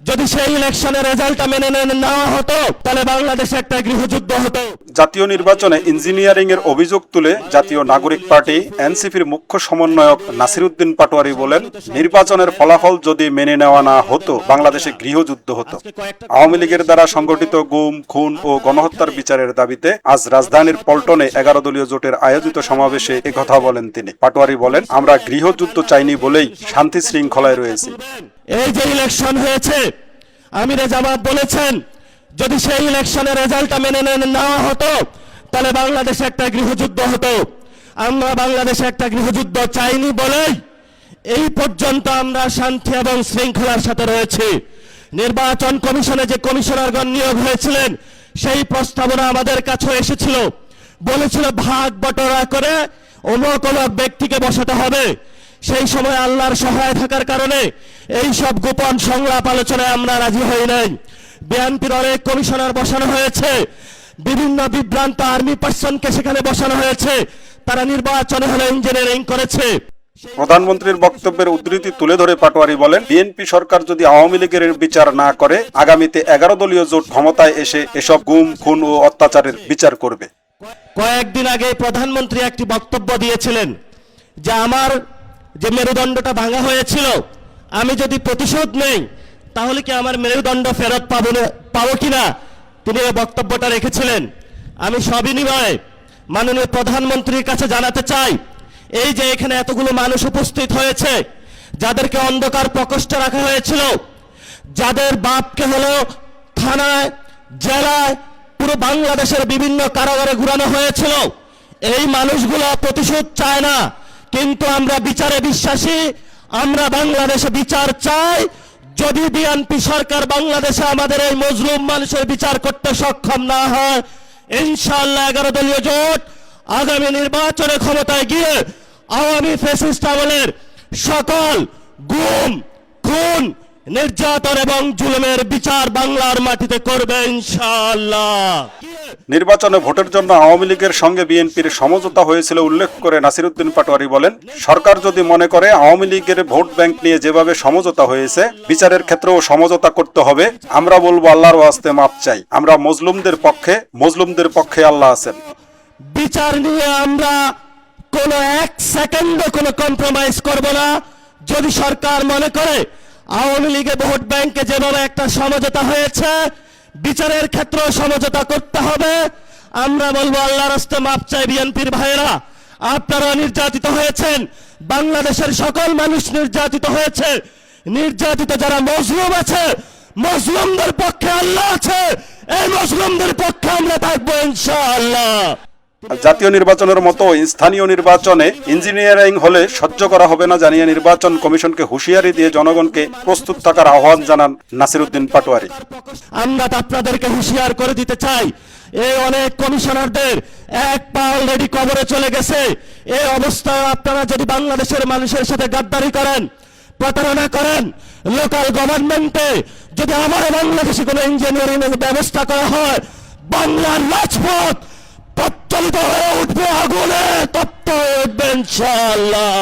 যদি সেই ইলেকশনের রেজাল্টটা মেনে নেওয়া হতো তাহলে বাংলাদেশে একটা গৃহযুদ্ধ হতো। জাতীয় নির্বাচনে ইঞ্জিনিয়ারিং এর অভিযোগ তুলে জাতীয় নাগরিক পার্টি এনসিপির মুখ্য সমন্বয়ক নাসিরউদ্দিন পাটোয়ারি বলেন, নির্বাচনের ফলাফল যদি মেনে নেওয়া না হতো বাংলাদেশে গৃহযুদ্ধ হতো। আওয়ামী লীগের দ্বারা সংগঠিত গুম, খুন ও গণহত্যার বিচারের দাবিতে আজ রাজধানীর পল্টনে 11 দলীয় জোটের আয়োজিত সমাবেশে একথা বলেন তিনি। পাটোয়ারি বলেন, আমরা গৃহযুদ্ধ চাইনি বলেই শান্তি শৃঙ্খলায় রয়েছি। এই যে ইলেকশন হয়েছে, আমির জামাত বলেছেন যদি সেই ইলেকশনের রেজাল্টটা মেনে নেওয়া হতো তাহলে বাংলাদেশে একটা গৃহযুদ্ধ হতো। আমরা বাংলাদেশে একটা গৃহযুদ্ধ চাইনি বলেই এই পর্যন্ত আমরা শান্তি এবং শৃঙ্খলার সাথে রয়েছি। নির্বাচন কমিশনে যে কমিশনারগণ নিয়োগ হয়েছিলেন সেই প্রস্তাবনা আমাদের কাছে এসেছিল, বলেছিল ভাগ বটরা করে অমুক অমুক ব্যক্তিকে বসাতে হবে। সেই সময় আল্লাহর সহায় থাকার কারণে এই সব গোপন সংলাপ আলোচনায় আমরা রাজি হই নাই। বিএনপির অনেক কমিশনার বসানো হয়েছে, বিভিন্ন বিভ্রান্ত আর্মি পার্সনকে সেখানে বসানো হয়েছে, তারা নির্বাচনে হলে ইঞ্জিনিয়ারিং করেছে। প্রধানমন্ত্রীর বক্তব্যের উদ্ধৃতি তুলে ধরে পাটোয়ারি বলেন, বিএনপি সরকার যদি আওয়ামী লীগের বিচার না করে আগামীতে 11 দলীয় জোট ক্ষমতায় এসে এসব গুম, খুন ও অত্যাচারের বিচার করবে। কয়েকদিন আগে প্রধানমন্ত্রী একটি বক্তব্য দিয়েছিলেন যে আমার যে মেরুদণ্ডটা ভাঙা হয়েছিল আমি যদি প্রতিশোধ নেই তাহলে কি আমার মেরুদণ্ড ফেরত পাবো কিনা, তিনি এই বক্তব্যটা রেখেছিলেন। আমি সবিনয়ে মাননীয় প্রধানমন্ত্রীর কাছে জানাতে চাই, এই যে এখানে এতগুলো মানুষ উপস্থিত হয়েছে, যাদেরকে অন্ধকার প্রকোষ্ঠে রাখা হয়েছিল, যাদের বাপকে হলো থানায়, জেলায়, পুরো বাংলাদেশের বিভিন্ন কারাগারে ঘুরানো হয়েছিল, এই মানুষগুলো প্রতিশোধ চায় না, কিন্তু আমরা বিচারে বিশ্বাসী, আমরা বাংলাদেশে বিচার চাই। যদি বিএনপি সরকার বাংলাদেশে আমাদের এই মজলুম মানুষের বিচার করতে সক্ষম না হয়, ইনশাআল্লাহ 11 দলীয় জোট আগামী নির্বাচনে ক্ষমতায় গিয়ে আওয়ামী ফ্যাসিস্ট আমলের সকল গুম, খুন, নির্যাতন এবং জুলুমের বিচার বাংলার মাটিতে করবে ইনশাআল্লাহ। নির্বাচনে ভোটের জন্য আওয়ামী লীগের সঙ্গে বিএনপির সমঝোতা হয়েছিল উল্লেখ করে নাসিরউদ্দিন পাটোয়ারি বলেন, সরকার যদি মনে করে আওয়ামী লীগের ভোট ব্যাংক নিয়ে যেভাবে সমঝোতা হয়েছে বিচারের ক্ষেত্রেও সমঝোতা করতে হবে, আমরা বলবো আল্লাহর ওয়াস্তে মাপ চাই। আমরা মজলুমদের পক্ষে আল্লাহ আছেন। বিচার নিয়ে আমরা কোনো এক সেকেন্ডও কোনো কম্প্রোমাইজ করব না। যদি সরকার মনে করে আওয়ামী লীগের ভোট ব্যাংকে যেভাবে একটা সমঝোতা হয়েছে বিচারের ক্ষেত্রেও সমঝোতা করতে হবে, আমরা বলবো আল্লাহর রাস্তে মাপ চাই। বিএনপির ভাইয়েরা, আপনারা নির্যাতিত হয়েছেন, বাংলাদেশের সকল মানুষ নির্যাতিত হয়েছে। নির্যাতিত যারা মজলুম আছে, মজলুমদের পক্ষে আল্লাহ আছে, এই মজলুমদের পক্ষে আমরা থাকবো ইনশাআল্লাহ। জাতীয় নির্বাচনের মতো স্থানীয় নির্বাচনে ইঞ্জিনিয়ারিং হলে সহ্য করা হবে না জানিয়ে নির্বাচন কমিশনকে হুঁশিয়ারি দিয়ে জনগণকে প্রস্তুত থাকার আহ্বান জানান নাসিরউদ্দিন পাটোয়ারি। আমরা আপনাদেরকে হুঁশিয়ার করে দিতে চাই, এই অনেক কমিশনারদের এক পা অলরেডি কবরে চলে গেছে। এই অবস্থায় আপনারা যদি বাংলাদেশের মানুষের সাথে গাদ্দারি করেন, প্রতারণা করেন, লোকাল গভর্নমেন্টে যদি আমার বাংলাদেশে কোনো ইঞ্জিনিয়ারিং ব্যবস্থা করা হয়, বাংলার রাজপথ প্রজ্বলিত হয়ে উঠবে, আগুনে তপ্ত হয়ে উঠবে ইনশাআল্লাহ।